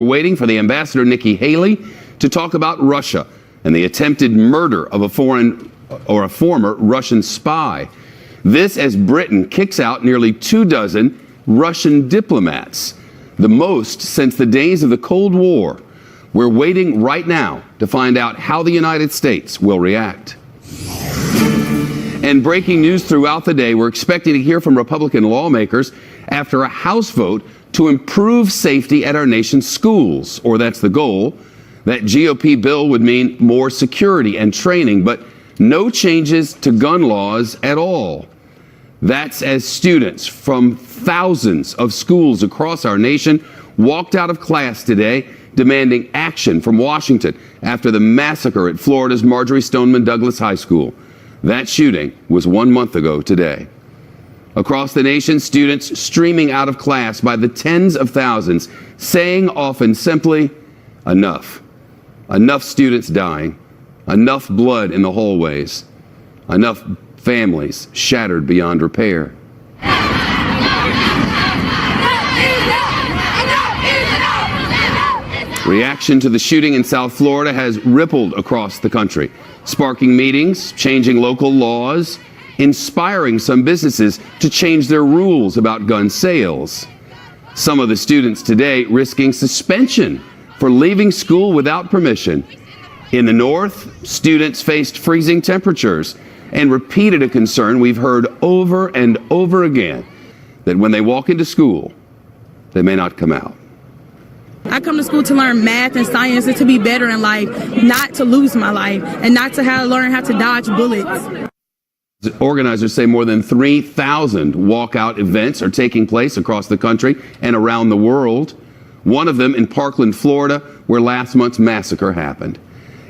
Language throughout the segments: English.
Waiting for the ambassador Nikki Haley to talk about Russia and the attempted murder of a former Russian spy. This as Britain kicks out nearly 24 Russian diplomats, the most since the days of the Cold War. We're waiting right now to find out how the United States will react. And breaking news throughout the day, we're expecting to hear from Republican lawmakers after a House vote to improve safety at our nation's schools, or that's the goal. That GOP bill would mean more security and training, but no changes to gun laws at all. That's as students from thousands of schools across our nation walked out of class today demanding action from Washington after the massacre at Florida's Marjory Stoneman Douglas High School. That shooting was 1 month ago today. Across the nation, students streaming out of class by the tens of thousands, saying often simply, enough. Enough students dying, enough blood in the hallways, enough families shattered beyond repair. Reaction to the shooting in South Florida has rippled across the country, sparking meetings, changing local laws, inspiring some businesses to change their rules about gun sales. Some of the students today risking suspension for leaving school without permission. In the north, students faced freezing temperatures and repeated a concern we've heard over and over again, that when they walk into school, they may not come out. I come to school to learn math and science and to be better in life, not to lose my life and not to learn how to dodge bullets. Organizers say more than 3,000 walkout events are taking place across the country and around the world. One of them in Parkland, Florida, where last month's massacre happened.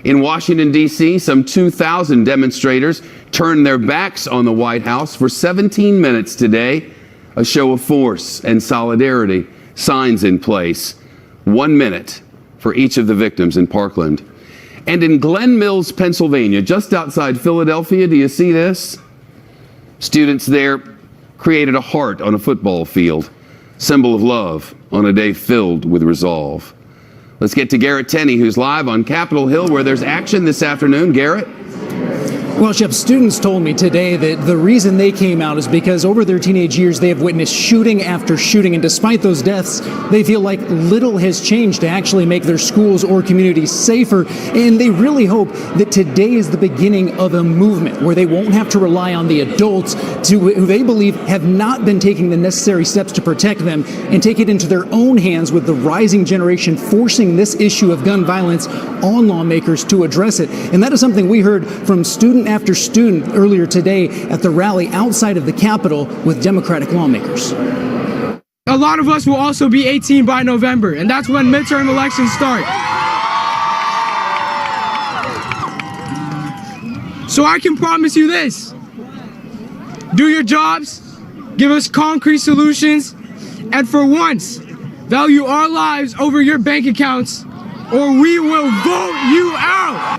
In Washington, D.C., some 2,000 demonstrators turned their backs on the White House for 17 minutes today, a show of force and solidarity, signs in place. 1 minute for each of the victims in Parkland. And in Glen Mills, Pennsylvania, just outside Philadelphia, do you see this? Students there created a heart on a football field, symbol of love on a day filled with resolve. Let's get to Garrett Tenney, who's live on Capitol Hill, where there's action this afternoon. Garrett? Well, Shep, students told me today that the reason they came out is because over their teenage years, they have witnessed shooting after shooting. And despite those deaths, they feel like little has changed to actually make their schools or communities safer. And they really hope that today is the beginning of a movement where they won't have to rely on the adults who they believe have not been taking the necessary steps to protect them and take it into their own hands, with the rising generation forcing this issue of gun violence on lawmakers to address it. And that is something we heard from student after student earlier today at the rally outside of the Capitol with Democratic lawmakers. A lot of us will also be 18 by November, and that's when midterm elections start. So I can promise you this: do your jobs, give us concrete solutions, and for once, value our lives over your bank accounts, or we will vote you out.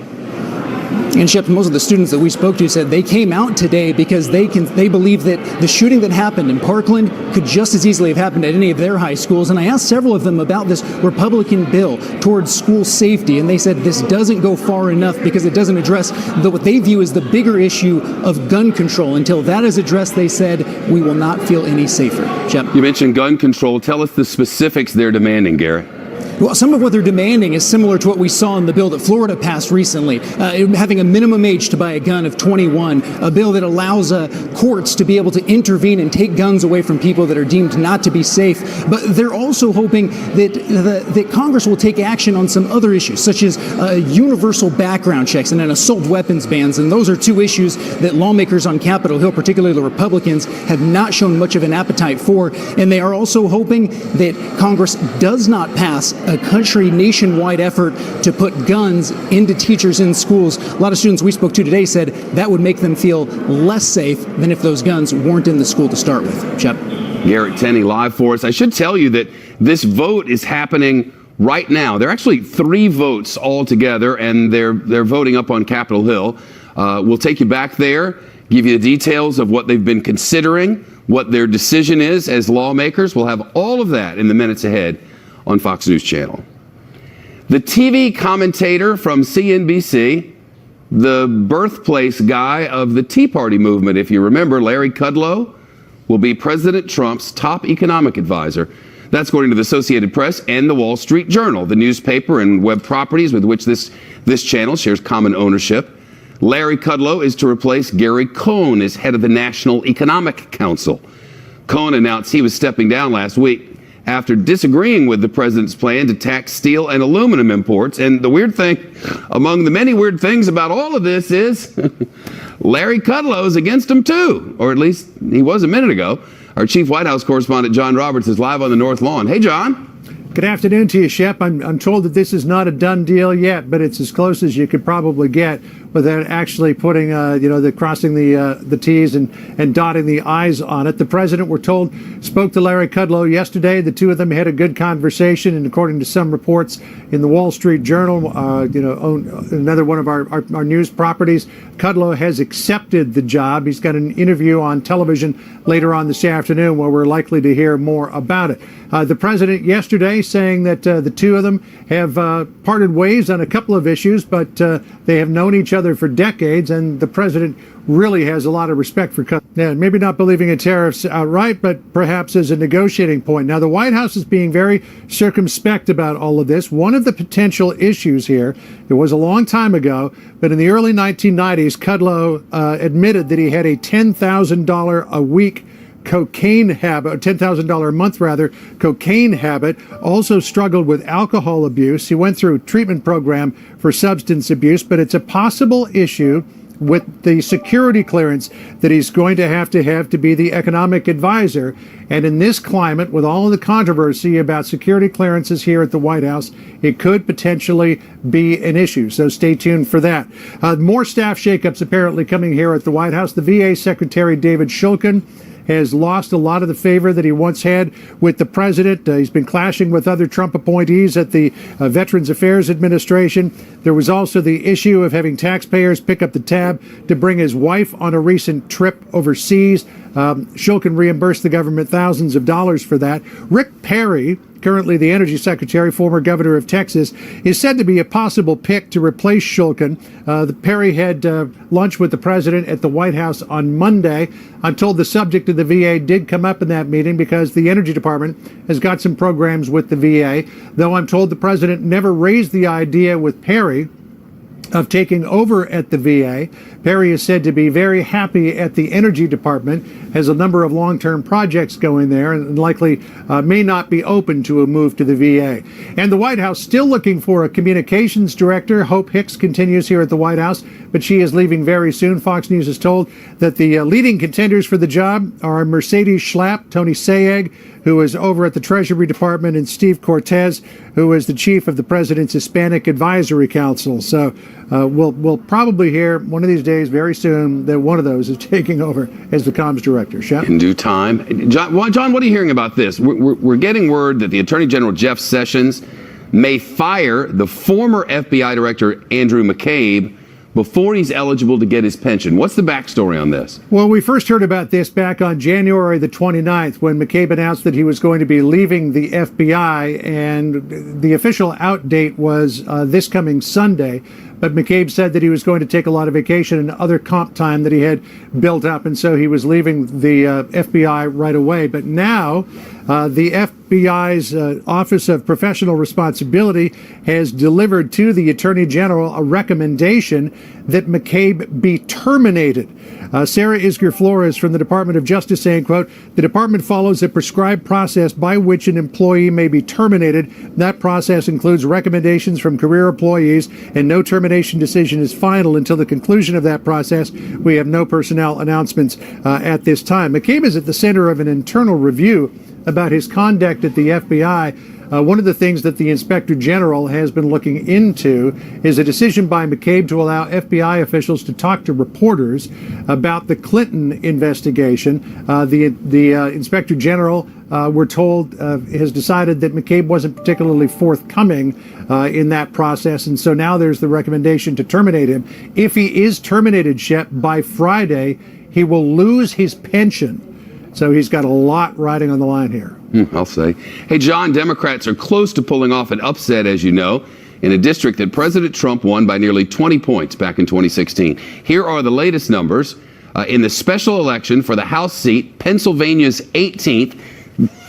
And Shep, most of the students that we spoke to said they came out today because they believe that the shooting that happened in Parkland could just as easily have happened at any of their high schools. And I asked several of them about this Republican bill towards school safety, and they said this doesn't go far enough because it doesn't address what they view as the bigger issue of gun control. Until that is addressed, they said, we will not feel any safer. Shep. You mentioned gun control. Tell us the specifics they're demanding, Garrett. Well, some of what they're demanding is similar to what we saw in the bill that Florida passed recently, having a minimum age to buy a gun of 21, a bill that allows courts to be able to intervene and take guns away from people that are deemed not to be safe. But they're also hoping that Congress will take action on some other issues, such as universal background checks and an assault weapons bans. And those are two issues that lawmakers on Capitol Hill, particularly the Republicans, have not shown much of an appetite for. And they are also hoping that Congress does not pass a country nationwide effort to put guns into teachers in schools. A lot of students we spoke to today said that would make them feel less safe than if those guns weren't in the school to start with. Shep. Garrett Tenney live for us. I should tell you that this vote is happening right now. There are actually 3 votes altogether, and they're voting up on Capitol Hill. We'll take you back there, give you the details of what they've been considering, what their decision is as lawmakers. We'll have all of that in the minutes ahead on Fox News Channel. The TV commentator from CNBC, the birthplace guy of the Tea Party movement, if you remember, Larry Kudlow, will be President Trump's top economic advisor. That's according to the Associated Press and the Wall Street Journal, the newspaper and web properties with which this channel shares common ownership. Larry Kudlow is to replace Gary Cohn as head of the National Economic Council. Cohn announced he was stepping down last week after disagreeing with the president's plan to tax steel and aluminum imports. And the weird thing, among the many weird things about all of this is Larry Kudlow is against him too, or at least he was a minute ago. Our chief White House correspondent, John Roberts, is live on the North Lawn. Hey, John. Good afternoon to you, Shep. I'm told that this is not a done deal yet, but it's as close as you could probably get without actually putting, crossing the T's and dotting the I's on it. The president, we're told, spoke to Larry Kudlow yesterday. The two of them had a good conversation, and according to some reports in the Wall Street Journal, another one of our news properties, Kudlow has accepted the job. He's got an interview on television later on this afternoon where we're likely to hear more about it. The president yesterday saying that the two of them have parted ways on a couple of issues, but they have known each other for decades, and the president really has a lot of respect for Kudlow. Yeah, maybe not believing in tariffs outright, but perhaps as a negotiating point. Now, the White House is being very circumspect about all of this. One of the potential issues here, it was a long time ago, but in the early 1990s, Kudlow admitted that he had a $10,000 a week cocaine habit, $10,000 a month rather, cocaine habit, also struggled with alcohol abuse. He went through a treatment program for substance abuse, but it's a possible issue with the security clearance that he's going to have to be the economic advisor. And in this climate, with all of the controversy about security clearances here at the White House, it could potentially be an issue. So stay tuned for that. More staff shakeups apparently coming here at the White House. The VA Secretary David Shulkin has lost a lot of the favor that he once had with the president. He's been clashing with other Trump appointees at the Veterans Affairs Administration. There was also the issue of having taxpayers pick up the tab to bring his wife on a recent trip overseas. Shulkin reimbursed the government thousands of dollars for that. Rick Perry, currently the Energy Secretary, former governor of Texas, is said to be a possible pick to replace Shulkin. Perry had lunch with the president at the White House on Monday. I'm told the subject of the VA did come up in that meeting because the Energy Department has got some programs with the VA, though I'm told the president never raised the idea with Perry of taking over at the VA. Perry is said to be very happy at the Energy Department, has a number of long-term projects going there, and likely may not be open to a move to the VA. And the White House still looking for a communications director. Hope Hicks continues here at the White House, but she is leaving very soon. Fox News is told that the leading contenders for the job are Mercedes Schlapp, Tony Sayegh, who is over at the Treasury Department, and Steve Cortez, who is the chief of the President's Hispanic Advisory Council. So we'll probably hear one of these days, very soon, that one of those is taking over as the comms director. Shep? In due time. John, what are you hearing about this? We're getting word that the Attorney General Jeff Sessions may fire the former FBI Director Andrew McCabe before he's eligible to get his pension. What's the backstory on this? Well, we first heard about this back on January the 29th when McCabe announced that he was going to be leaving the FBI, and the official out date was this coming Sunday. But McCabe said that he was going to take a lot of vacation and other comp time that he had built up, and so he was leaving the FBI right away. But now the FBI's Office of Professional Responsibility has delivered to the Attorney General a recommendation that McCabe be terminated. Sarah Isger Flores from the Department of Justice saying, quote, "The department follows a prescribed process by which an employee may be terminated. That process includes recommendations from career employees, and no termination decision is final until the conclusion of that process. We have no personnel announcements at this time." McCabe is at the center of an internal review about his conduct at the FBI. One of the things that the Inspector General has been looking into is a decision by McCabe to allow FBI officials to talk to reporters about the Clinton investigation. The Inspector General, we're told, has decided that McCabe wasn't particularly forthcoming in that process, and so now there's the recommendation to terminate him. If he is terminated, Shep, by Friday, he will lose his pension. So he's got a lot riding on the line here. I'll say. Hey, John, Democrats are close to pulling off an upset, as you know, in a district that President Trump won by nearly 20 points back in 2016. Here are the latest numbers. In the special election for the House seat, Pennsylvania's 18th,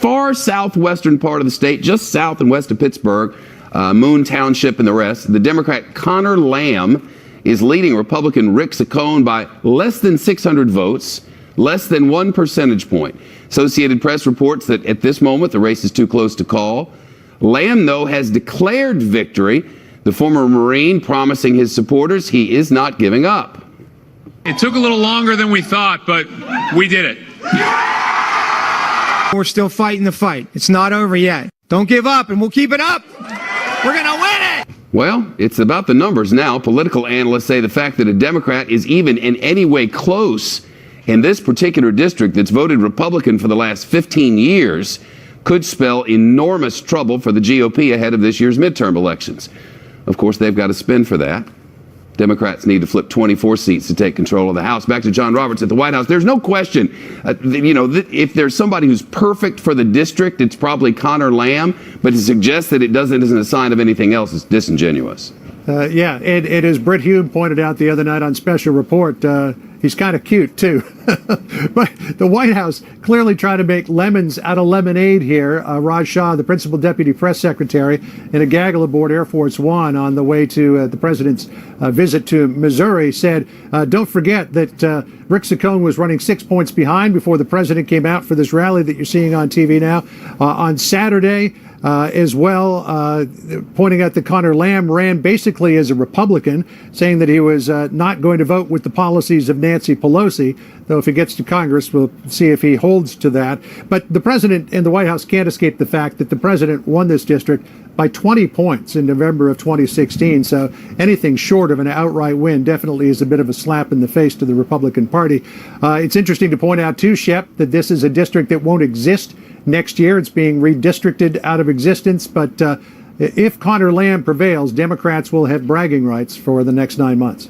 far southwestern part of the state, just south and west of Pittsburgh, Moon Township and the rest, the Democrat Connor Lamb is leading Republican Rick Saccone by less than 600 votes, less than 1 percentage point. Associated Press reports that at this moment the race is too close to call. Lamb, though, has declared victory, the former Marine promising his supporters he is not giving up. It took a little longer than we thought, but we did it. We're still fighting the fight. It's not over yet. Don't give up, and we'll keep it up. We're going to win it. Well, it's about the numbers now. Political analysts say the fact that a Democrat is even in any way close in this particular district that's voted Republican for the last 15 years could spell enormous trouble for the GOP ahead of this year's midterm elections. Of course, they've got a spin for that. Democrats need to flip 24 seats to take control of the House. Back to John Roberts at the White House. There's no question, if there's somebody who's perfect for the district, it's probably Connor Lamb. But to suggest that it isn't a sign of anything else is disingenuous. Yeah, and as Britt Hume pointed out the other night on Special Report, he's kind of cute, too. But the White House clearly trying to make lemons out of lemonade here. Raj Shah, the principal deputy press secretary, in a gaggle aboard Air Force One on the way to the president's visit to Missouri, said, don't forget that Rick Saccone was running 6 points behind before the president came out for this rally that you're seeing on TV now. On Saturday, as well, pointing out that Connor Lamb ran basically as a Republican, saying that he was not going to vote with the policies of Nancy Pelosi, though if he gets to Congress, we'll see if he holds to that. But the president and the White House can't escape the fact that the president won this district by 20 points in November of 2016, so anything short of an outright win definitely is a bit of a slap in the face to the Republican Party. It's interesting to point out, too, Shep, that this is a district that won't exist next year. It's being redistricted out of existence, but if Connor Lamb prevails, Democrats will have bragging rights for the next 9 months.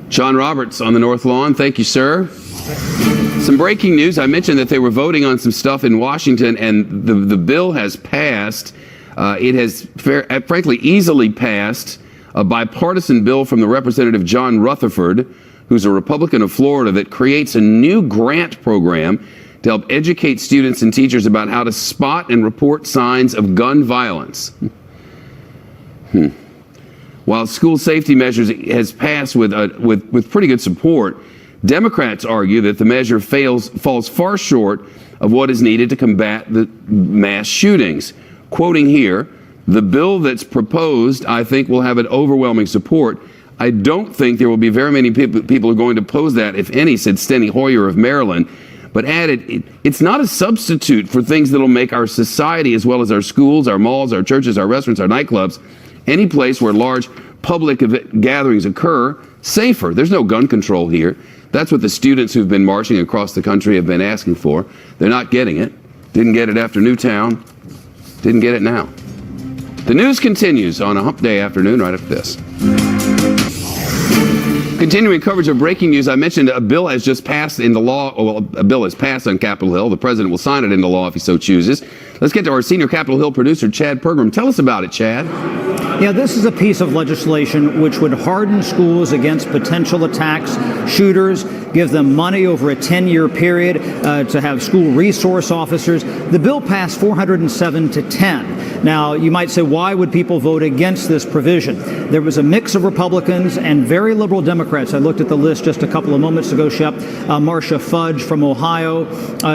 John Roberts on the North Lawn. Thank you, sir. Some breaking news. I mentioned that they were voting on some stuff in Washington, and the bill has passed. It has, frankly, easily passed a bipartisan bill from the Representative John Rutherford, who's a Republican of Florida, that creates a new grant program to help educate students and teachers about how to spot and report signs of gun violence. While school safety measures has passed with pretty good support, Democrats argue that the measure falls far short of what is needed to combat the mass shootings. Quoting here, the bill that's proposed, I think, will have an overwhelming support. I don't think there will be very many people who are going to oppose that, if any, said Steny Hoyer of Maryland. But added, it's not a substitute for things that will make our society, as well as our schools, our malls, our churches, our restaurants, our nightclubs, any place where large public gatherings occur, safer. There's no gun control here. That's what the students who've been marching across the country have been asking for. They're not getting it. Didn't get it after Newtown. Didn't get it now. The news continues on a hump day afternoon right after this. Continuing coverage of breaking news, I mentioned a bill has just passed into law. Well, a bill has passed on Capitol Hill. The president will sign it into law if he so chooses. Let's get to our senior Capitol Hill producer, Chad Pergram. Tell us about it, Chad. Yeah, this is a piece of legislation which would harden schools against potential attacks, shooters, give them money over a 10-year period to have school resource officers. The bill passed 407 to 10. Now, you might say, why would people vote against this provision? There was a mix of Republicans and very liberal Democrats. I looked at the list just a couple of moments ago, Shep. Marcia Fudge from Ohio.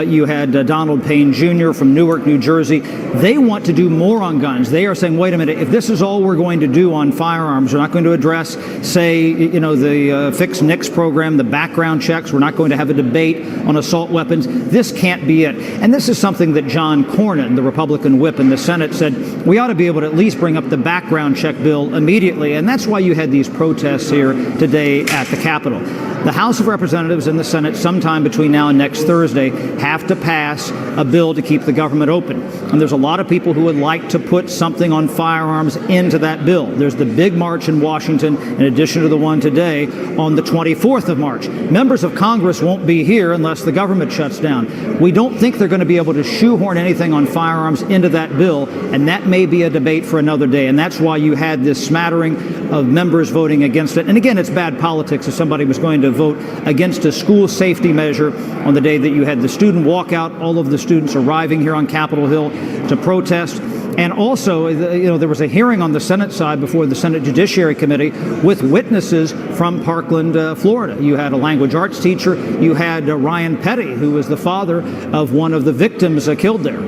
You had Donald Payne Jr. from Newark, New Jersey. They want to do more on guns. They are saying, wait a minute, if this is all we're going to do on firearms, we're not going to address, say, the Fix NICS program, the background checks. We're not going to have a debate on assault weapons. This can't be it. And this is something that John Cornyn, the Republican whip in the Senate, said we ought to be able to at least bring up the background check bill immediately. And that's why you had these protests here today at the Capitol. The House of Representatives and the Senate, sometime between now and next Thursday, have to pass a bill to keep the government open. And there's a lot of people who would like to put something on firearms into that bill. There's the big march in Washington, in addition to the one today, on the 24th of March. Members of Congress won't be here unless the government shuts down. We don't think they're going to be able to shoehorn anything on firearms into that bill, and and that may be a debate for another day. And that's why you had this smattering of members voting against it. And again, it's bad politics if somebody was going to vote against a school safety measure on the day that you had the student walkout, all of the students arriving here on Capitol Hill to protest. And also, there was a hearing on the Senate side before the Senate Judiciary Committee with witnesses from Parkland, Florida. You had a language arts teacher. You had Ryan Petty, who was the father of one of the victims killed there,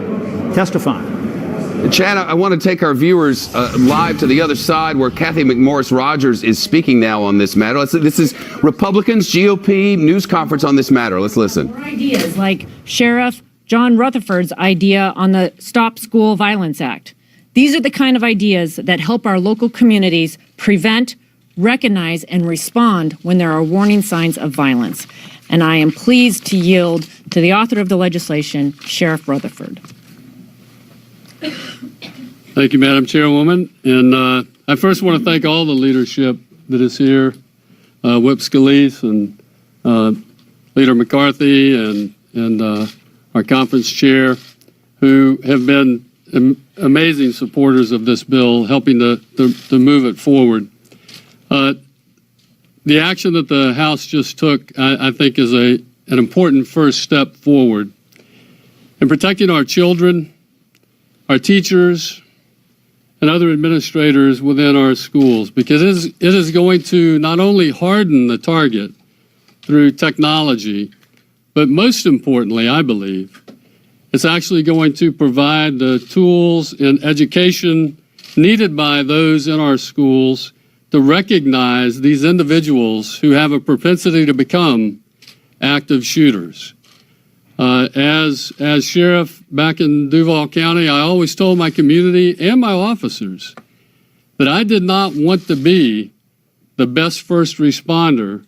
testifying. Chad, I want to take our viewers live to the other side where Kathy McMorris Rogers is speaking now on this matter. This is Republicans GOP news conference on this matter. Let's listen. More ideas like Sheriff John Rutherford's idea on the Stop School Violence Act. These are the kind of ideas that help our local communities prevent, recognize, and respond when there are warning signs of violence. And I am pleased to yield to the author of the legislation, Sheriff Rutherford. Thank you, Madam Chairwoman. And I first want to thank all the leadership that is here, Whip Scalise and Leader McCarthy and our conference chair, who have been amazing supporters of this bill, helping to move it forward. The action that the House just took, I think, is an important first step forward in protecting our children, our teachers, and other administrators within our schools, because it is going to not only harden the target through technology, but most importantly, I believe, it's actually going to provide the tools and education needed by those in our schools to recognize these individuals who have a propensity to become active shooters. As sheriff back in Duval County, I always told my community and my officers that I did not want to be the best first responder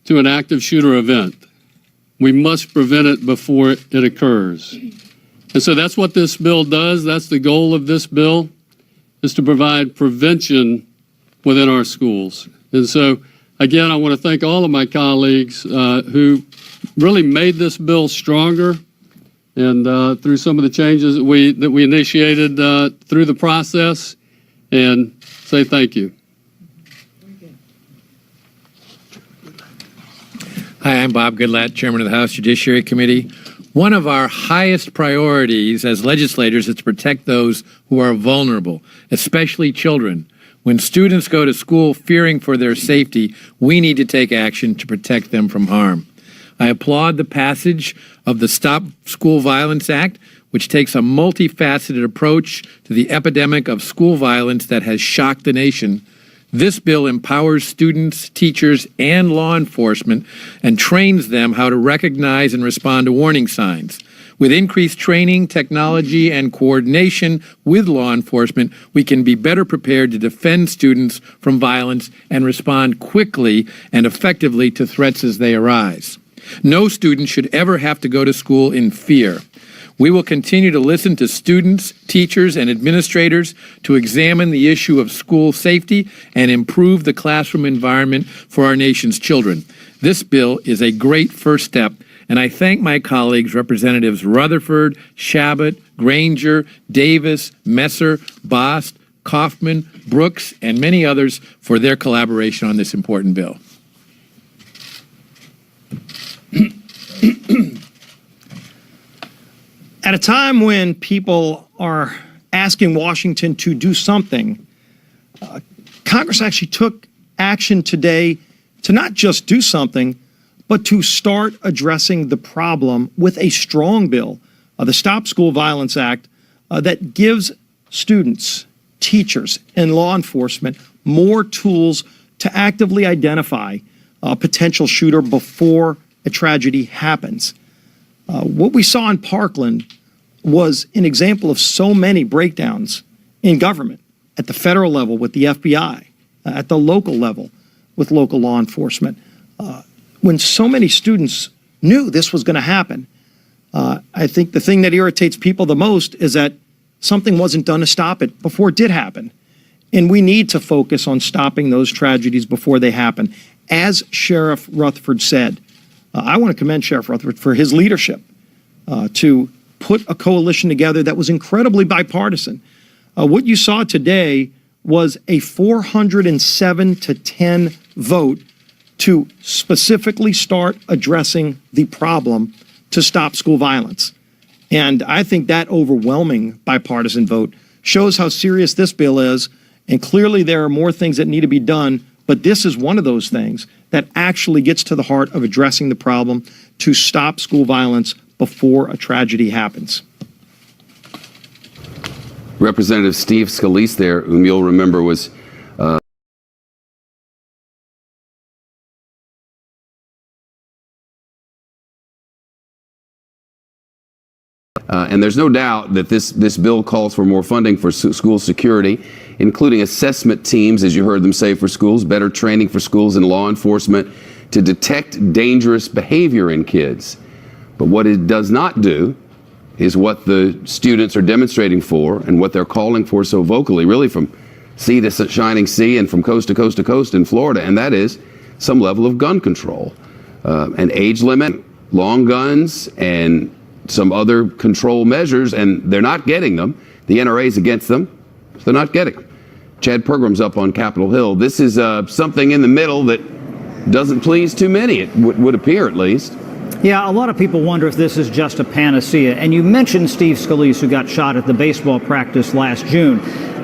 to an active shooter event. We must prevent it before it occurs. And so that's what this bill does. That's the goal of this bill, is to provide prevention within our schools. And so, again, I want to thank all of my colleagues who really made this bill stronger, and through some of the changes that we initiated through the process, and say thank you. Hi, I'm Bob Goodlatte, Chairman of the House Judiciary Committee. One of our highest priorities as legislators is to protect those who are vulnerable, especially children. When students go to school fearing for their safety, we need to take action to protect them from harm. I applaud the passage of the Stop School Violence Act, which takes a multifaceted approach to the epidemic of school violence that has shocked the nation. This bill empowers students, teachers, and law enforcement and trains them how to recognize and respond to warning signs. With increased training, technology, and coordination with law enforcement, we can be better prepared to defend students from violence and respond quickly and effectively to threats as they arise. No student should ever have to go to school in fear. We will continue to listen to students, teachers, and administrators to examine the issue of school safety and improve the classroom environment for our nation's children. This bill is a great first step, and I thank my colleagues, Representatives Rutherford, Shepard, Granger, Davis, Messer, Bost, Kaufman, Brooks, and many others for their collaboration on this important bill. At a time when people are asking Washington to do something, Congress actually took action today to not just do something, but to start addressing the problem with a strong bill, the Stop School Violence Act, that gives students, teachers, and law enforcement more tools to actively identify a potential shooter before a tragedy happens. What we saw in Parkland was an example of so many breakdowns in government, at the federal level with the FBI, at the local level with local law enforcement. When so many students knew this was going to happen, I think the thing that irritates people the most is that something wasn't done to stop it before it did happen. And we need to focus on stopping those tragedies before they happen. As Sheriff Rutherford said, I want to commend Sheriff Rutherford for his leadership to put a coalition together that was incredibly bipartisan. What you saw today was a 407 to 10 vote to specifically start addressing the problem to stop school violence. And I think that overwhelming bipartisan vote shows how serious this bill is. And clearly there are more things that need to be done, but this is one of those things that actually gets to the heart of addressing the problem to stop school violence before a tragedy happens. Representative Steve Scalise there, whom you'll remember was and there's no doubt that this bill calls for more funding for school security, including assessment teams, as you heard them say, for schools, better training for schools and law enforcement to detect dangerous behavior in kids. But what it does not do is what the students are demonstrating for and what they're calling for so vocally, really from sea to shining sea and from coast to coast to coast in Florida, and that is some level of gun control, an age limit, long guns, and some other control measures, and they're not getting them. The NRA's against them, so they're not getting them. Chad Pergram's up on Capitol Hill. This is something in the middle that doesn't please too many, it would appear at least. Yeah, a lot of people wonder if this is just a panacea. And you mentioned Steve Scalise, who got shot at the baseball practice last June.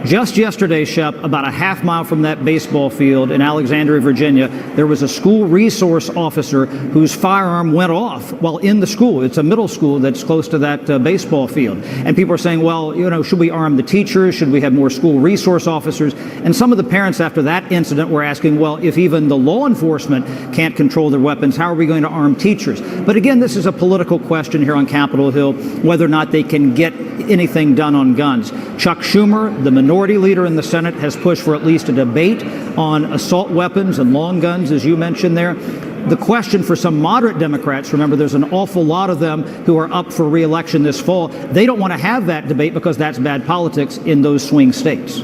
Just yesterday, Shep, about a half mile from that baseball field in Alexandria, Virginia, there was a school resource officer whose firearm went off while in the school. It's a middle school that's close to that baseball field. And people are saying, well, you know, should we arm the teachers? Should we have more school resource officers? And some of the parents after that incident were asking, well, if even the law enforcement can't control their weapons, how are we going to arm teachers? But again, this is a political question here on Capitol Hill, whether or not they can get anything done on guns. Chuck Schumer, the minority leader in the Senate, has pushed for at least a debate on assault weapons and long guns, as you mentioned there. The question for some moderate Democrats, remember there's an awful lot of them who are up for re-election this fall, they don't want to have that debate because that's bad politics in those swing states.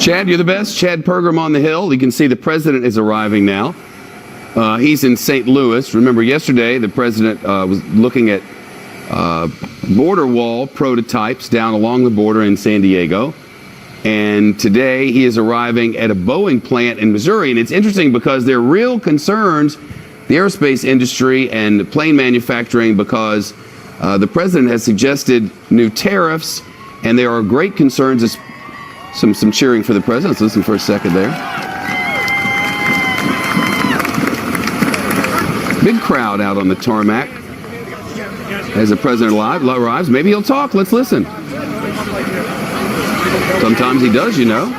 Chad, you're the best. Chad Pergram on the Hill. You can see the president is arriving now. He's in St. Louis. Remember, yesterday the president was looking at border wall prototypes down along the border in San Diego. And today he is arriving at a Boeing plant in Missouri. And it's interesting because there are real concerns, the aerospace industry and plane manufacturing, because the president has suggested new tariffs, and there are great concerns. Some cheering for the president. Let's listen for a second there. Big crowd out on the tarmac as the president arrives. Maybe he'll talk. Let's listen. Sometimes he does, you know. This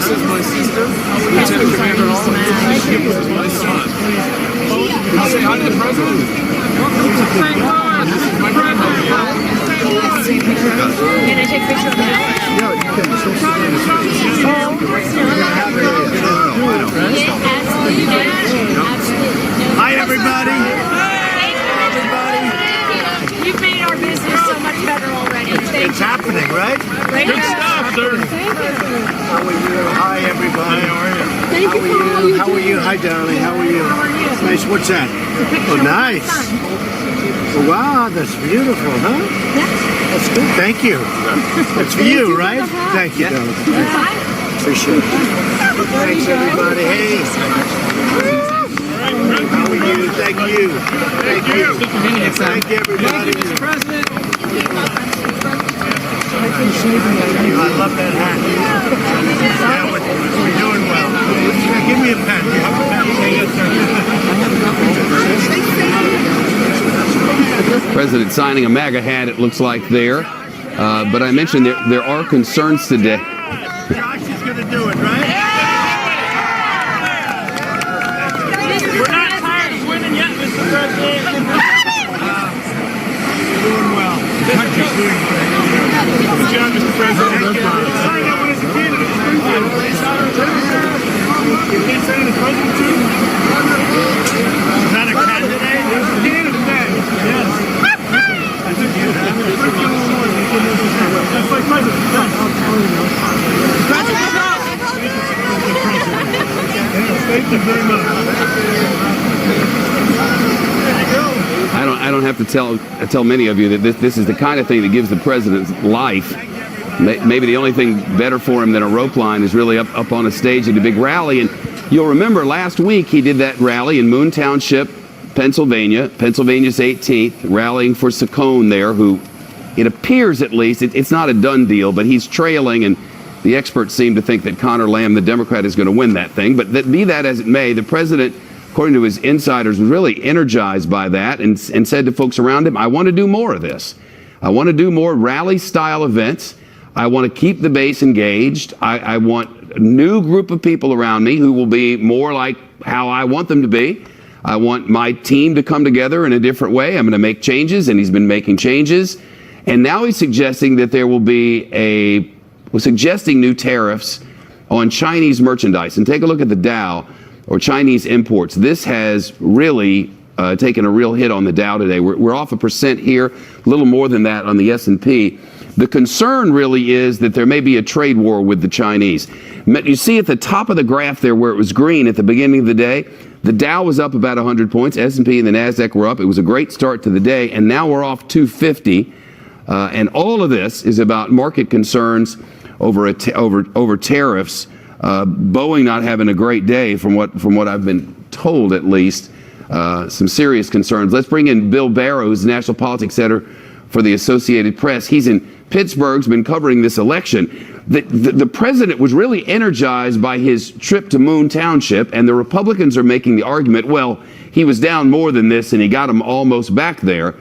is my sister, Lieutenant Commander Hall. This is my son. Can you say hi to the president? This is my grandpa. Can I take a picture of that? Yeah, you can. Hi, everybody. You've made our business so much better already. It's happening, right? Good stuff, sir. How are you? Hi, everybody. How are you? Thank you for all you do. How are you? Hi, darling. How are you? How are you? Nice. What's that? Oh, nice. Oh, wow, that's beautiful, huh? Yes. That's good. Thank you. That's for you, right? Thank you, darling. Appreciate it. Thanks, everybody. Hey. How are you? Thank you. Thank you. Thank you, everybody. Mr. President. I love that hat. Yeah, we're doing well. Give me a pen. You have a pen? Yes, sir. President signing a MAGA hat, it looks like there. But I mentioned there are concerns today. Josh is going to do it, right? We're not tired of winning yet, Mr. President. You're doing well. The country's doing great. Good job, Mr. President. Thank you. I know when it's a kid. You can't say the president too? Is that a candidate? There's a candidate. Yes. That's a candidate. That's my president. Thank you very much. There you go. I don't have to tell many of you that this is the kind of thing that gives the president life. Maybe the only thing better for him than a rope line is really up on a stage at a big rally. And you'll remember last week he did that rally in Moon Township, Pennsylvania's 18th, rallying for Saccone there, who it appears at least, it's not a done deal, but he's trailing, and the experts seem to think that Connor Lamb, the Democrat, is going to win that thing. But be that as it may, the president, according to his insiders, was really energized by that and said to folks around him, I want to do more of this. I want to do more rally-style events. I want to keep the base engaged. I want a new group of people around me who will be more like how I want them to be. I want my team to come together in a different way. I'm going to make changes, and he's been making changes. And now he's suggesting that there will be suggesting new tariffs on Chinese merchandise. And take a look at the Dow, or Chinese imports. This has really taken a real hit on the Dow today. We're off 1% here, a little more than that on the S&P. The concern really is that there may be a trade war with the Chinese. You see at the top of the graph there where it was green at the beginning of the day, the Dow was up about 100 points, S&P and the NASDAQ were up. It was a great start to the day, and now we're off 250. And all of this is about market concerns over tariffs. Boeing not having a great day from what I've been told, at least. Some serious concerns. Let's bring in Bill Barrow, who's the National Politics Editor for the Associated Press. He's in Pittsburgh's been covering this election. The president was really energized by his trip to Moon Township, and the Republicans are making the argument, well, he was down more than this and he got him almost back there.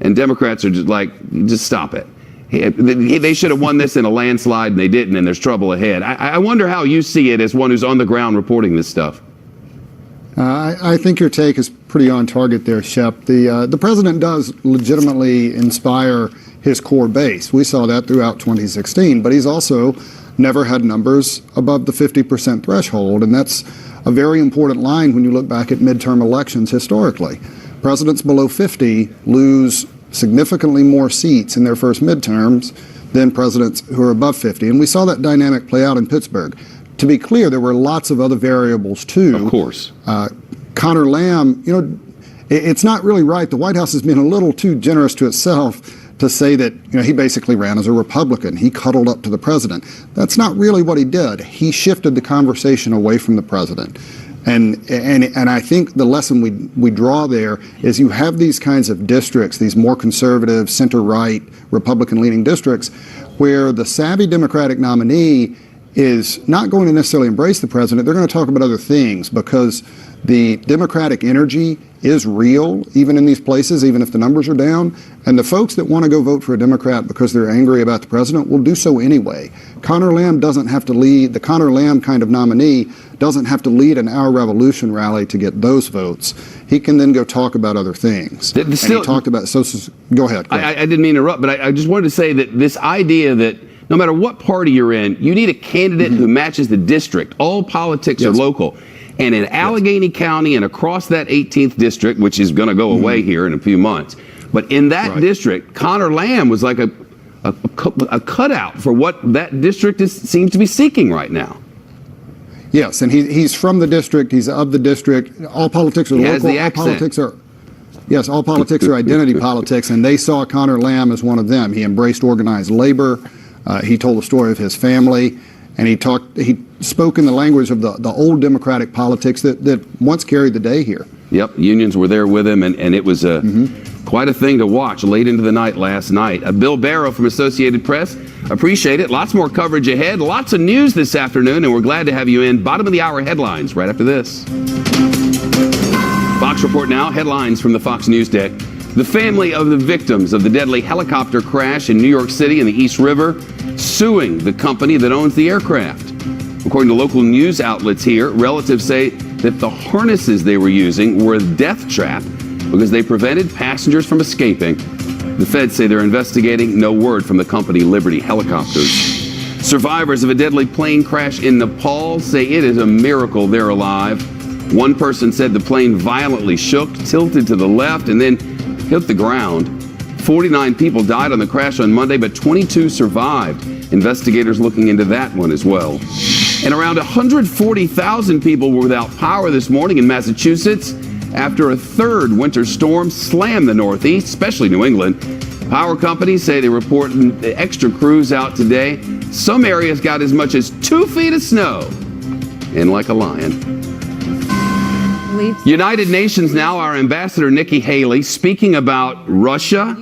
And Democrats are just like, just stop it. They should have won this in a landslide, and they didn't, and there's trouble ahead. I wonder how you see it as one who's on the ground reporting this stuff. I think your take is pretty on target there, Shep. The president does legitimately inspire his core base. We saw that throughout 2016, but he's also never had numbers above the 50% threshold, and that's a very important line when you look back at midterm elections historically. Presidents below 50 lose significantly more seats in their first midterms than presidents who are above 50, and we saw that dynamic play out in Pittsburgh. To be clear, there were lots of other variables too. Of course. Connor Lamb, it's not really right. The White House has been a little too generous to itself to say that he basically ran as a Republican. He cuddled up to the president. That's not really what he did. He shifted the conversation away from the president. And I think the lesson we draw there is you have these kinds of districts, these more conservative, center-right, Republican-leaning districts, where the savvy Democratic nominee is not going to necessarily embrace the president. They're going to talk about other things because the Democratic energy is real, even in these places, even if the numbers are down. And the folks that want to go vote for a Democrat because they're angry about the president will do so anyway. Connor Lamb doesn't have to lead, the Connor Lamb kind of nominee doesn't have to lead an Our Revolution rally to get those votes. He can then go talk about other things. And he talked about, go ahead. I didn't mean to interrupt, but I just wanted to say that this idea that no matter what party you're in, you need a candidate who matches the district. All politics are local. And in Allegheny County and across that 18th district, which is going to go away here in a few months, but in that district, Connor Lamb was like a cutout for what that district seems to be seeking right now. Yes, and he's from the district. He's of the district. All politics are local. All politics are. Yes, all politics are identity politics, and they saw Connor Lamb as one of them. He embraced organized labor. He told the story of his family, and he spoke in the language of the old Democratic politics that once carried the day here. Yep, unions were there with him, and it was quite a thing to watch late into the night last night. Bill Barrow from Associated Press, appreciate it. Lots more coverage ahead, lots of news this afternoon, and we're glad to have you in. Bottom of the hour headlines right after this. Fox Report now, headlines from the Fox News deck. The family of the victims of the deadly helicopter crash in New York City in the East River suing the company that owns the aircraft. According to local news outlets here, relatives say that the harnesses they were using were a death trap because they prevented passengers from escaping. The feds say they're investigating. No word from the company Liberty Helicopters. Survivors of a deadly plane crash in Nepal say it is a miracle they're alive. One person said the plane violently shook, tilted to the left, and then hit the ground. 49 people died on the crash on Monday, but 22 survived. Investigators looking into that one as well. And around 140,000 people were without power this morning in Massachusetts after a third winter storm slammed the Northeast, especially New England. Power companies say they're reporting extra crews out today. Some areas got as much as 2 feet of snow. And like a lion. United Nations now, our ambassador Nikki Haley speaking about Russia,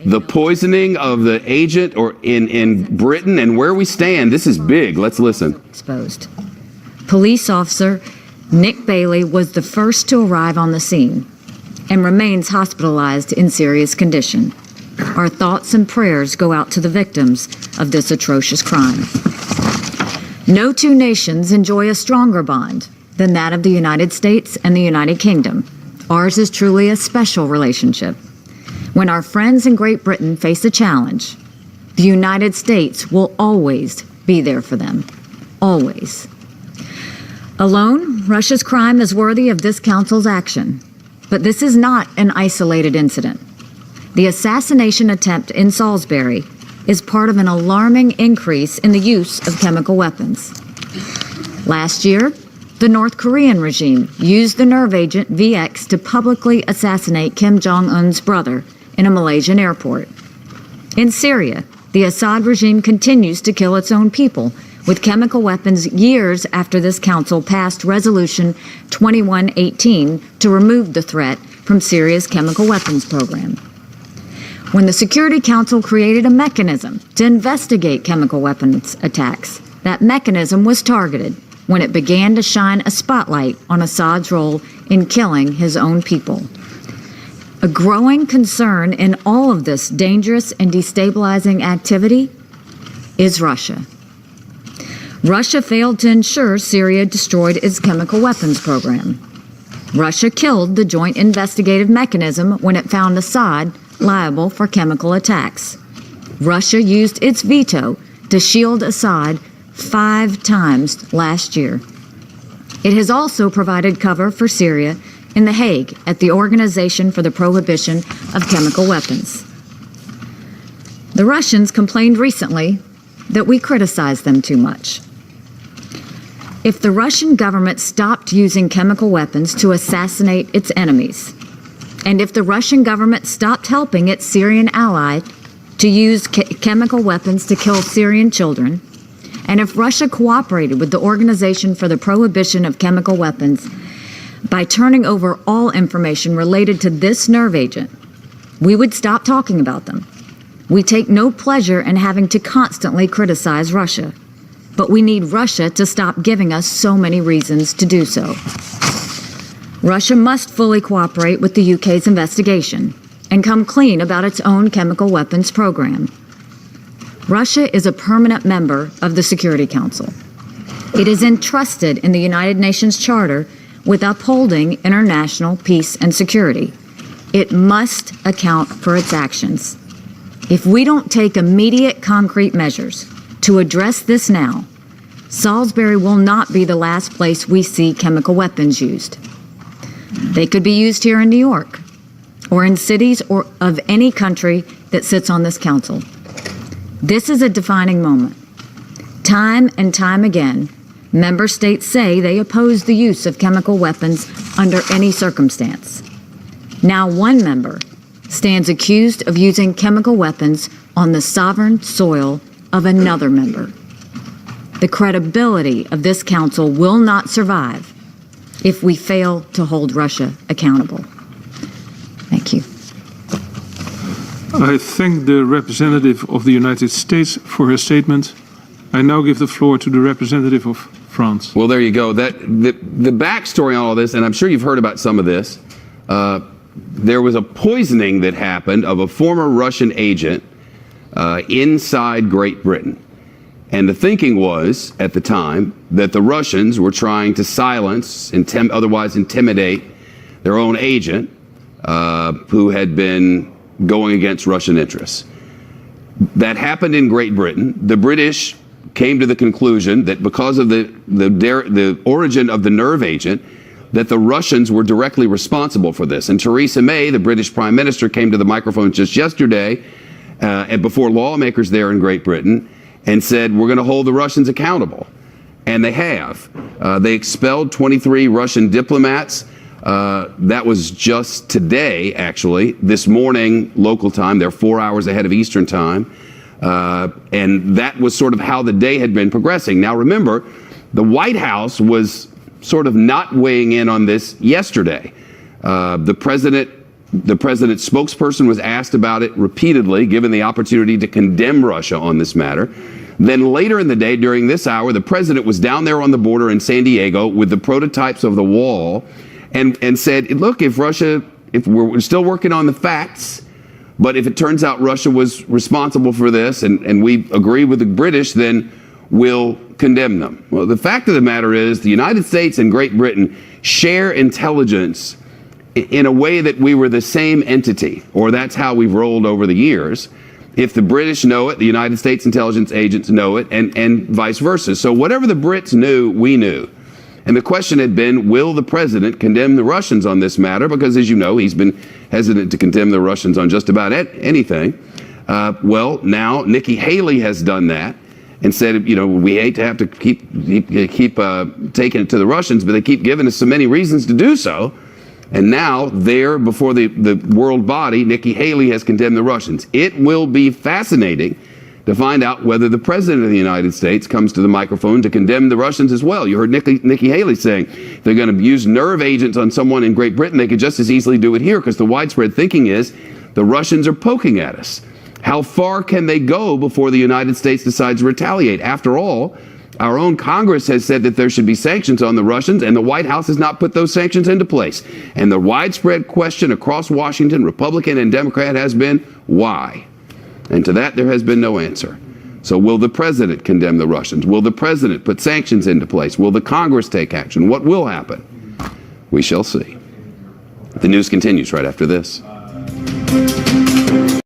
the poisoning of the agent in Britain, and where we stand. This is big. Let's listen. Exposed. Police officer Nick Bailey was the first to arrive on the scene and remains hospitalized in serious condition. Our thoughts and prayers go out to the victims of this atrocious crime. No two nations enjoy a stronger bond than that of the United States and the United Kingdom. Ours is truly a special relationship. When our friends in Great Britain face a challenge, the United States will always be there for them. Always. Alone, Russia's crime is worthy of this council's action. But this is not an isolated incident. The assassination attempt in Salisbury is part of an alarming increase in the use of chemical weapons. Last year, the North Korean regime used the nerve agent VX to publicly assassinate Kim Jong-un's brother in a Malaysian airport. In Syria, the Assad regime continues to kill its own people with chemical weapons years after this council passed Resolution 2118 to remove the threat from Syria's chemical weapons program. When the Security Council created a mechanism to investigate chemical weapons attacks, that mechanism was targeted when it began to shine a spotlight on Assad's role in killing his own people. A growing concern in all of this dangerous and destabilizing activity is Russia. Russia failed to ensure Syria destroyed its chemical weapons program. Russia killed the Joint Investigative Mechanism when it found Assad liable for chemical attacks. Russia used its veto to shield Assad 5 times last year. It has also provided cover for Syria in The Hague at the Organization for the Prohibition of Chemical Weapons. The Russians complained recently that we criticize them too much. If the Russian government stopped using chemical weapons to assassinate its enemies, and if the Russian government stopped helping its Syrian ally to use chemical weapons to kill Syrian children, and if Russia cooperated with the Organization for the Prohibition of Chemical Weapons by turning over all information related to this nerve agent, we would stop talking about them. We take no pleasure in having to constantly criticize Russia, but we need Russia to stop giving us so many reasons to do so. Russia must fully cooperate with the UK's investigation and come clean about its own chemical weapons program. Russia is a permanent member of the Security Council. It is entrusted in the United Nations Charter with upholding international peace and security. It must account for its actions. If we don't take immediate concrete measures to address this now, Salisbury will not be the last place we see chemical weapons used. They could be used here in New York or in cities or of any country that sits on this council. This is a defining moment. Time and time again, member states say they oppose the use of chemical weapons under any circumstance. Now one member stands accused of using chemical weapons on the sovereign soil of another member. The credibility of this council will not survive if we fail to hold Russia accountable. Thank you. I thank the representative of the United States for her statement. I now give the floor to the representative of France. Well, there you go. The backstory on all this, and I'm sure you've heard about some of this, there was a poisoning that happened of a former Russian agent inside Great Britain. And the thinking was, at the time, that the Russians were trying to silence, otherwise intimidate their own agent who had been going against Russian interests. That happened in Great Britain. The British came to the conclusion that because of the origin of the nerve agent, that the Russians were directly responsible for this. And Theresa May, the British Prime Minister, came to the microphone just yesterday and before lawmakers there in Great Britain and said, we're going to hold the Russians accountable. And they have. They expelled 23 Russian diplomats That was just today, actually. This morning, local time, they're 4 hours ahead of Eastern time. And that was sort of how the day had been progressing. Now, remember, the White House was sort of not weighing in on this yesterday. The president's spokesperson was asked about it repeatedly, given the opportunity to condemn Russia on this matter. Then later in the day, during this hour, the president was down there on the border in San Diego with the prototypes of the wall and said, look, if we're still working on the facts, but if it turns out Russia was responsible for this and we agree with the British, then we'll condemn them. Well, the fact of the matter is the United States and Great Britain share intelligence in a way that we were the same entity, or that's how we've rolled over the years. If the British know it, the United States intelligence agents know it, and vice versa. So whatever the Brits knew, we knew. And the question had been, will the president condemn the Russians on this matter? Because, as you know, he's been hesitant to condemn the Russians on just about anything. Well, now Nikki Haley has done that and said, we hate to have to keep taking it to the Russians, but they keep giving us so many reasons to do so. And now, there, before the world body, Nikki Haley has condemned the Russians. It will be fascinating to find out whether the President of the United States comes to the microphone to condemn the Russians as well. You heard Nikki Haley saying they're going to use nerve agents on someone in Great Britain. They could just as easily do it here, because the widespread thinking is the Russians are poking at us. How far can they go before the United States decides to retaliate? After all, our own Congress has said that there should be sanctions on the Russians, and the White House has not put those sanctions into place. And the widespread question across Washington, Republican and Democrat, has been, why? And to that, there has been no answer. So will the president condemn the Russians? Will the president put sanctions into place? Will the Congress take action? What will happen? We shall see. The news continues right after this.